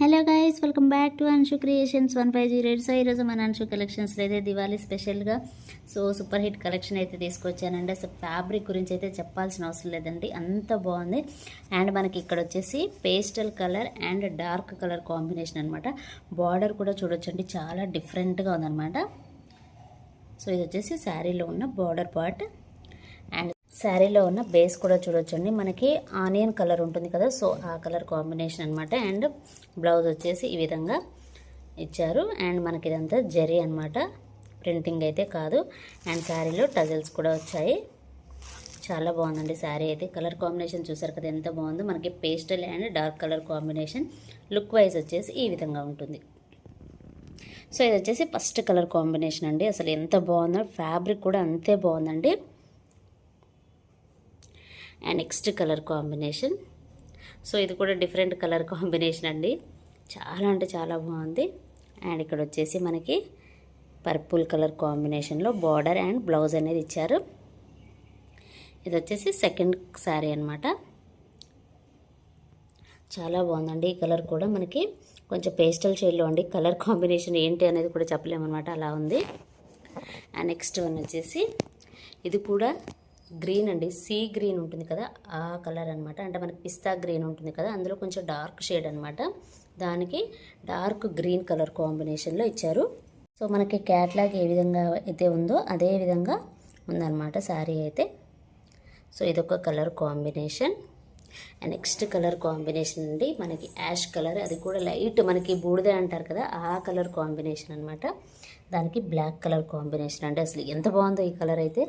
Hello guys, welcome back to Anshu creations 150. So ఈరోజు మన అన్షు కలెక్షన్స్లో అయితే దివాళీ స్పెషల్గా సూపర్ హిట్ కలెక్షన్ అయితే తీసుకొచ్చానండి. అసలు ఫ్యాబ్రిక్ గురించి అయితే చెప్పాల్సిన అవసరం లేదండి, అంత బాగుంది. అండ్ మనకి ఇక్కడ వచ్చేసి pastel colour and dark colour combination అనమాట. బార్డర్ కూడా చూడొచ్చండి, చాలా డిఫరెంట్గా ఉందన్నమాట. సో ఇది వచ్చేసి శారీలో ఉన్న బార్డర్ పార్ట్. అండ్ శారీలో ఉన్న బేస్ కూడా చూడొచ్చండి, మనకి ఆనియన్ కలర్ ఉంటుంది కదా, సో ఆ కలర్ కాంబినేషన్ అనమాట. అండ్ బ్లౌజ్ వచ్చేసి ఈ విధంగా ఇచ్చారు. అండ్ మనకి ఇదంతా జరీ అనమాట, ప్రింటింగ్ అయితే కాదు. అండ్ శారీలో టజల్స్ కూడా వచ్చాయి. చాలా బాగుందండి శారీ అయితే. కలర్ కాంబినేషన్ చూసారు కదా ఎంత బాగుందో. మనకి pastel and dark colour combination. Look wise వచ్చేసి ఈ విధంగా ఉంటుంది. సో ఇది వచ్చేసి ఫస్ట్ కలర్ కాంబినేషన్ అండి. అసలు ఎంత బాగుందో, ఫ్యాబ్రిక్ కూడా అంతే బాగుందండి. And next colour combination. So ఇది కూడా డిఫరెంట్ కలర్ కాంబినేషన్ అండి, చాలా అంటే చాలా బాగుంది. అండ్ ఇక్కడ వచ్చేసి మనకి పర్పుల్ కలర్ కాంబినేషన్లో బార్డర్ అండ్ బ్లౌజ్ అనేది ఇచ్చారు. ఇది వచ్చేసి సెకండ్ శారీ అనమాట. చాలా బాగుందండి. ఈ కలర్ కూడా మనకి కొంచెం పేస్టల్ షేడ్లో అండి. కలర్ కాంబినేషన్ ఏంటి అనేది కూడా చెప్పలేమన్నమాట, అలా ఉంది. అండ్ నెక్స్ట్ వన్ వచ్చేసి ఇది కూడా గ్రీన్ అండి, సీ గ్రీన్ ఉంటుంది కదా ఆ కలర్ అనమాట. అంటే మనకి పిస్తా గ్రీన్ ఉంటుంది కదా, అందులో కొంచెం డార్క్ షేడ్ అనమాట. దానికి డార్క్ గ్రీన్ కలర్ కాంబినేషన్లో ఇచ్చారు. సో మనకి క్యాట్లాగ్ ఏ విధంగా అయితే ఉందో అదే విధంగా ఉందన్నమాట శారీ అయితే. సో ఇదొక colour combination. And next colour combination అండి మనకి యాష్ కలర్, అది కూడా లైట్ మనకి బూడిద అంటారు కదా ఆ కలర్ కాంబినేషన్ అనమాట. దానికి బ్లాక్ కలర్ కాంబినేషన్ అండి. అసలు ఎంత బాగుందో ఈ కలర్ అయితే.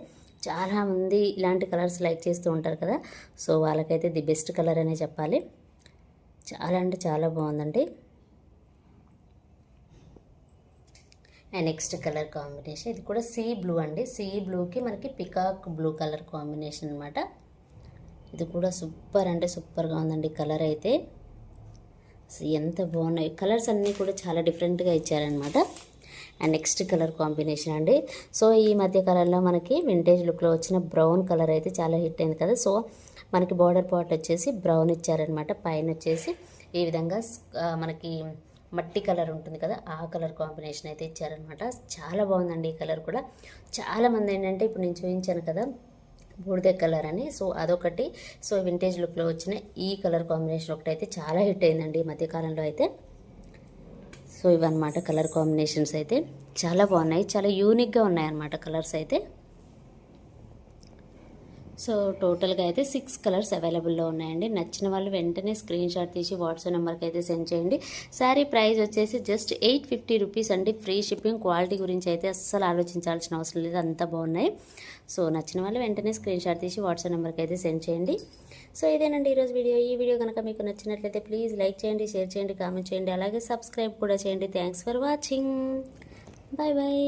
చాలామంది ఇలాంటి కలర్స్ లైక్ చేస్తూ ఉంటారు కదా, సో వాళ్ళకైతే ది బెస్ట్ కలర్ అనే చెప్పాలి. చాలా అంటే చాలా బాగుందండి. అండ్ నెక్స్ట్ కలర్ కాంబినేషన్ ఇది కూడా సీ బ్లూ అండి. సీ బ్లూకి మనకి పికాక్ బ్లూ కలర్ కాంబినేషన్ అనమాట. ఇది కూడా సూపర్ అంటే సూపర్గా ఉందండి కలర్ అయితే. ఎంత బాగున్నాయి కలర్స్ అన్నీ కూడా, చాలా డిఫరెంట్గా ఇచ్చారనమాట. అండ్ నెక్స్ట్ కలర్ కాంబినేషన్ అండి. సో ఈ మధ్య కాలంలో మనకి వింటేజ్ లుక్లో వచ్చిన బ్రౌన్ కలర్ అయితే చాలా హిట్ అయింది కదా. సో మనకి బార్డర్ పార్ట్ వచ్చేసి బ్రౌన్ ఇచ్చారనమాట. పైన వచ్చేసి ఈ విధంగా మనకి మట్టి కలర్ ఉంటుంది కదా ఆ కలర్ కాంబినేషన్ అయితే ఇచ్చారనమాట. చాలా బాగుందండి ఈ కలర్ కూడా. చాలామంది ఏంటంటే ఇప్పుడు నేను చూపించాను కదా బూడిద కలర్ అని, సో అదొకటి. సో వింటేజ్ లుక్లో వచ్చిన ఈ కలర్ కాంబినేషన్ ఒకటి అయితే చాలా హిట్ అయిందండి ఈ మధ్యకాలంలో అయితే. సో ఇవన్నమాట కలర్ కాంబినేషన్స్ అయితే చాలా బాగున్నాయి, చాలా యూనిక్గా ఉన్నాయన్నమాట కలర్స్ అయితే. సో టోటల్గా అయితే 6 కలర్స్ అవైలబుల్లో ఉన్నాయండి. నచ్చిన వాళ్ళు వెంటనే స్క్రీన్ షాట్ తీసి వాట్సాప్ నెంబర్కి అయితే సెండ్ చేయండి. శారీ ప్రైస్ వచ్చేసి జస్ట్ 850 రూపీస్ అండి. Free shipping. క్వాలిటీ గురించి అయితే అస్సలు ఆలోచించాల్సిన అవసరం లేదు, అంతా బాగున్నాయి. సో నచ్చిన వాళ్ళు వెంటనే స్క్రీన్ షాట్ తీసి వాట్సాప్ నెంబర్కి అయితే సెండ్ చేయండి. సో ఇదేనండి ఈరోజు వీడియో. ఈ వీడియో కనుక మీకు నచ్చినట్లయితే ప్లీజ్ లైక్ చేయండి, షేర్ చేయండి, కామెంట్ చేయండి, అలాగే సబ్స్క్రైబ్ కూడా చేయండి. Thanks for watching. Bye bye.